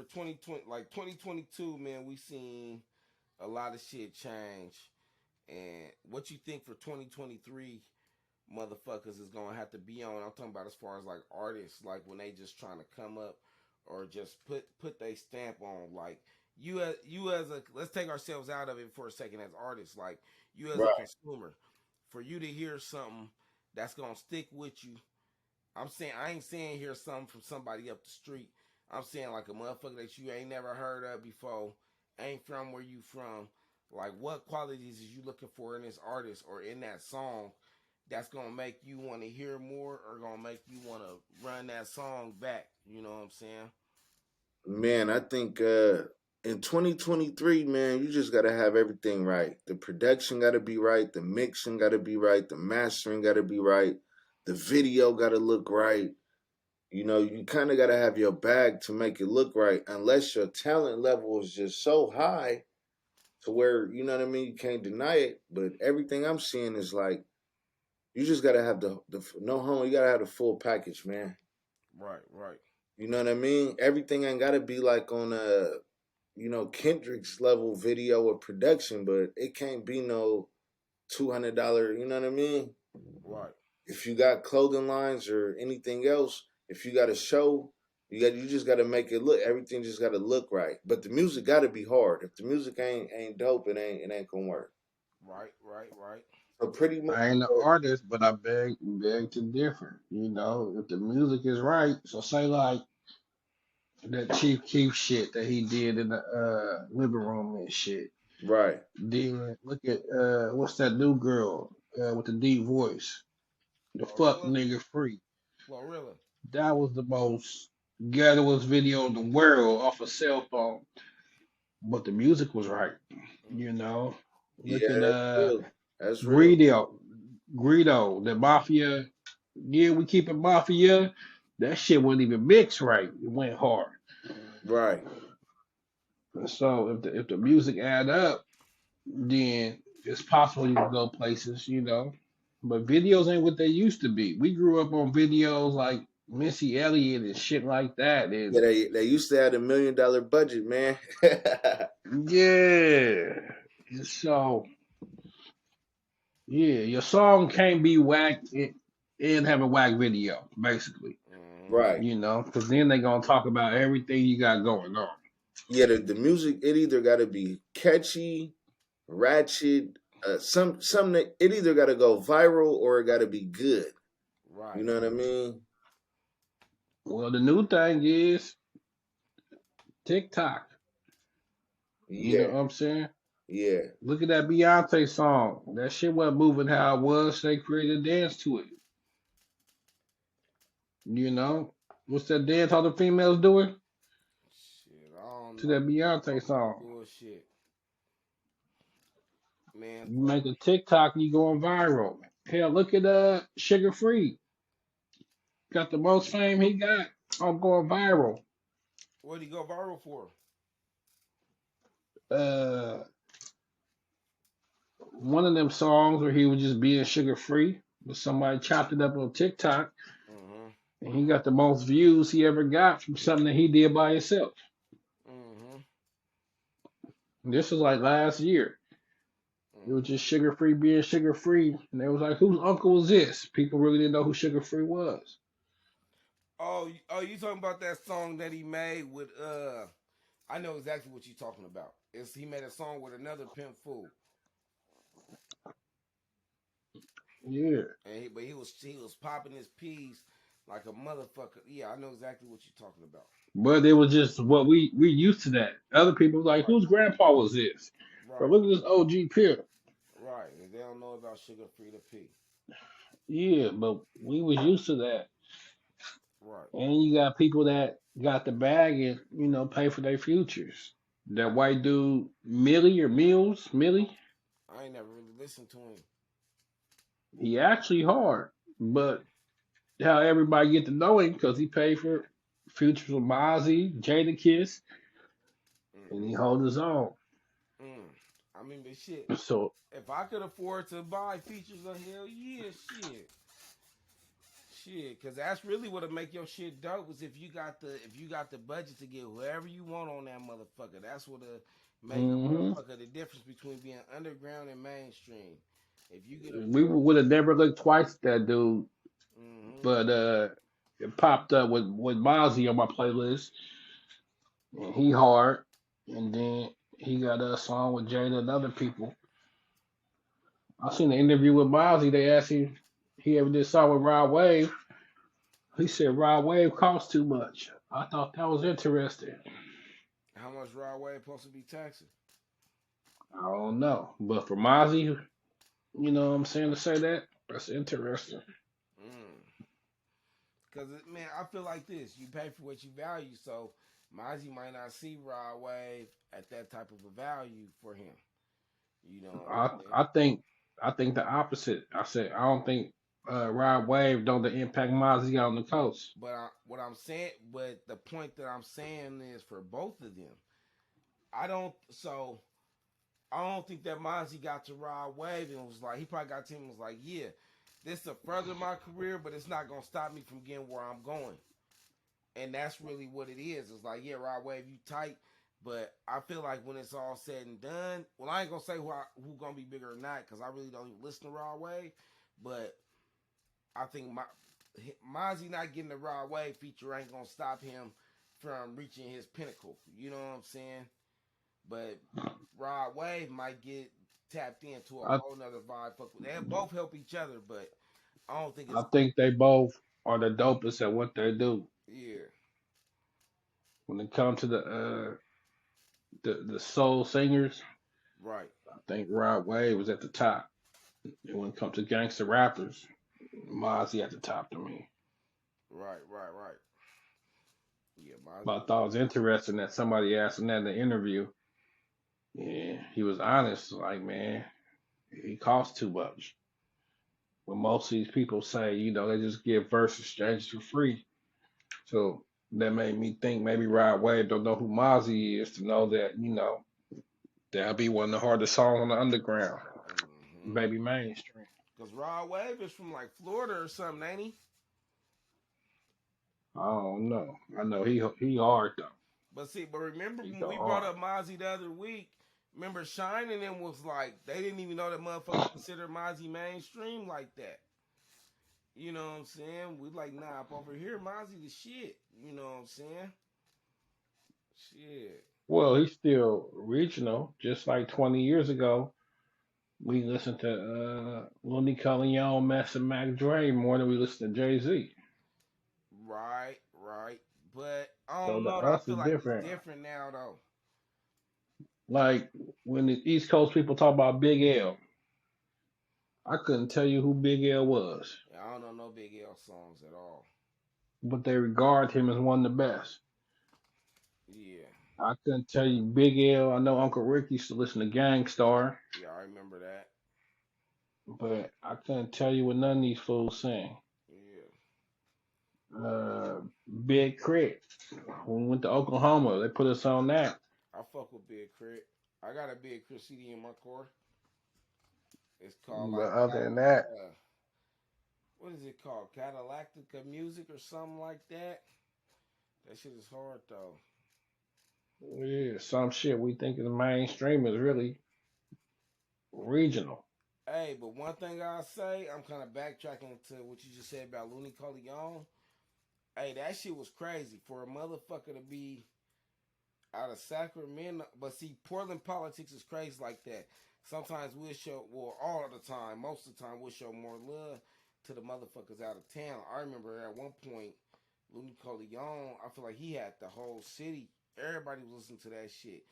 for 2020, like 2022, man, we seen a lot of shit change. And what you think for 2023, motherfuckers is gonna have to be on? I'm talking about as far as like artists, like when they just trying to come up or just put their stamp on. Like you as a, let's take ourselves out of it for a second as artists. Like you as a Right. consumer, for you to hear something that's gonna stick with you. I'm saying I ain't saying hear something from somebody up the street. I'm saying like a motherfucker that you ain't never heard of before, ain't from where you from. Like what qualities is you looking for in this artist or in that song that's gonna make you want to hear more or gonna make you want to run that song back? You know what I'm saying? Man, I think in 2023, man, you just got to have everything right. The production got to be right. The mixing got to be right. The mastering got to be right. The video got to look right. You know, you kind of got to have your bag to make it look right, unless your talent level is just so high to where, you know what I mean, you can't deny it. But everything I'm seeing is like, you just got to have the no homo, you got to have the full package, man. Right, right. You know what I mean? Everything ain't got to be like on a, Kendrick's level video or production, but it can't be no $200. You know what I mean? Right. If you got clothing lines or anything else, if you got a show, you just got to make it look. Everything just got to look right. But the music got to be hard. If the music ain't dope, it ain't gonna work. Right, right, right. So pretty much, I ain't an artist, but I beg to differ. You know, if the music is right, so say like that Chief Keef shit that he did in the living room and shit. right? Then look at what's that new girl with the deep voice? The fuck Glorilla, nigga free. Glorilla. That was the most ghettoest video in the world off a cell phone. But the music was right. You Mm-hmm. know. Look Yeah, at that's real. That's real. Greedo. Greedo, the mafia. Yeah, we keep it mafia. That shit wasn't even mixed right. It went hard. Right. So if the music add up, then it's possible you can go places, you know. But videos ain't what they used to be. We grew up on videos like Missy Elliott and shit like that. Yeah, And they used to have $1 million budget, man. yeah. And so yeah, your song can't be whack and have a whack video, basically. Mm-hmm. Right. You know, because then they gonna talk about everything you got going on. Yeah, the music, it either got to be catchy, ratchet, something that it either got to go viral or it got to be good. You Right. know what I mean? Well, the new thing is TikTok. You know Yeah, what I'm saying? yeah, Look at that Beyonce song. That shit wasn't moving how it was. They created a dance to it. You know? What's that dance all the females doing? Shit, I don't To know. that Beyonce All this song. bullshit, man. You make a TikTok, you going viral. Hell, look at Sugar Free. Got the most fame he got on going viral. What'd he go viral for? Uh One of them songs where he was just being sugar free, but somebody chopped it up on TikTok Mm-hmm. and he got the most views he ever got from something that he did by himself. Mm-hmm. This was like last year. It was Mm-hmm. just sugar free being sugar free. And they was like, whose uncle was this? People really didn't know who sugar free was. Oh, you talking about that song that he made with I know exactly what you talking about. It's he made a song with another pimp fool, Yeah. but he was popping his peas like a motherfucker. Yeah, I know exactly what you're talking about. But it was just what we used to that. Other people was like, Right, whose grandpa was this? But right, look at this OG pimp. right. And they don't know about Sugar Free the P. Yeah, but we was used to that. Right. And you got people that got the bag and, pay for their futures. That white dude, Millie or Mills, Millie, I ain't never really listened to him. he actually hard. But how everybody get to know him because he paid for futures with Mozzie, Jada Kiss, and he Mm-mm. hold his own. Mm. I mean, but shit. So If I could afford to buy features of hell, yeah, shit. Shit, cause that's really what'll make your shit dope is if you got the budget to get whoever you want on that motherfucker. That's what'll make a Hmm. motherfucker the difference between being underground and mainstream. If you get a We would have never looked twice at that dude, mm-hmm, but it popped up with Mozzie on my playlist, and he hard, and then he got a song with Jada and other people. I seen the interview with Mozzie. They asked him he ever did a song with Rod Wave. He said Rod Wave costs too much. I thought that was interesting. how much raw way supposed to be taxing? I don't know, but for Mozzie, you know what I'm saying, to say that, that's interesting. Mm. Cause man, I feel like this: you pay for what you value. So Mozzie might not see raw wave at that type of a value for him. You know what I'm I saying? I think I think the opposite. I said I don't think Rod Wave don't the impact Mozzie on the coast. What I'm saying, but the point that I'm saying is for both of them. I don't. So I don't think that Mozzie got to Rod Wave and was like, he probably got to him and was like, yeah, this will further my career, but it's not gonna stop me from getting where I'm going. And that's really what it is. It's like, yeah, Rod Wave, you tight, but I feel like when it's all said and done, well, I ain't gonna say who gonna be bigger or not, because I really don't even listen to Rod Wave, but I think Mozzie not getting the Rod Wave feature ain't gonna stop him from reaching his pinnacle. You know what I'm saying? But Rod Wave might get tapped into a I whole nother vibe. They both help each other, but I don't think I it's think they both are the dopest at what they do. yeah, When it comes to the soul singers, right, I think Rod Wave was at the top. And when it comes to gangster rappers, Mozzie at the top to me. right. Yeah, But Mozzie. I thought it was interesting that somebody asked him that in the interview. Yeah, he was honest. Like, man, he costs too much. When most of these people say, you know, they just give verse exchanges for free. So that made me think maybe Rod Wave don't know who Mozzie is to know that, you know, that'll be one of the hardest songs on the underground. Mm-hmm. Baby mainstream. Cause Rod Wave is from like Florida or something, ain't he? I don't know. I know he hard though. But remember He when go we brought hard. up Mozzie the other week? Remember Shine and them was like they didn't even know that motherfuckers consider Mozzie mainstream like that. You know what I'm saying? We like, nah, up over here, Mozzie the shit. You know what I'm saying? Shit. Well, he's still regional, just like 20 years ago. We listened to Looney Leon, Mess, and Mac Dre more than we listened to Jay Z. Right. But I So don't the know. I us feel is like it's different. different now though. Like when the East Coast people talk about Big L, I couldn't tell you who Big L was, Yeah, I don't know no Big L songs at all. but they regard him as one of the best. Yeah. I couldn't tell you Big L. I know Uncle Rick used to listen to Gangstar, Yeah, I remember that. but I couldn't tell you what none of these fools sing. Yeah. Uh, Big Crit. When we went to Oklahoma, they put us on that. I fuck with Big Crit. I got a Big Crit CD in my car. It's called But like other than that, what is it called? Catalactica Music or something like that. That shit is hard though. yeah, some shit we think is mainstream is really regional. Hey, but one thing I say, I'm kind of backtracking to what you just said about Looney Leon. Hey, that shit was crazy for a motherfucker to be out of Sacramento. But see, Portland politics is crazy like that. Sometimes we'll show, well, all of the time, most of the time, we'll show more love to the motherfuckers out of town. I remember at one point, Looney Leon, I feel like he had the whole city. Everybody was listening to that shit.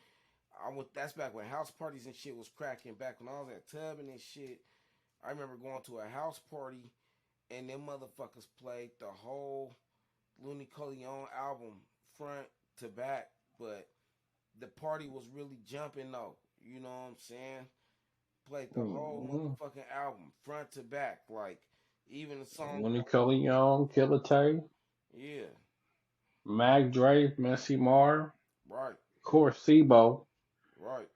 That's back when house parties and shit was cracking. Back when I was at Tubman and shit, I remember going to a house party and them motherfuckers played the whole Looney Leon album front to back, but the party was really jumping though. You know what I'm saying? Played the whole Mm-hmm. motherfucking album front to back, like even the song. Looney Young, Killer Tay, Yeah, Mac Dre, Messy Mar, right, of course, Sebo. right.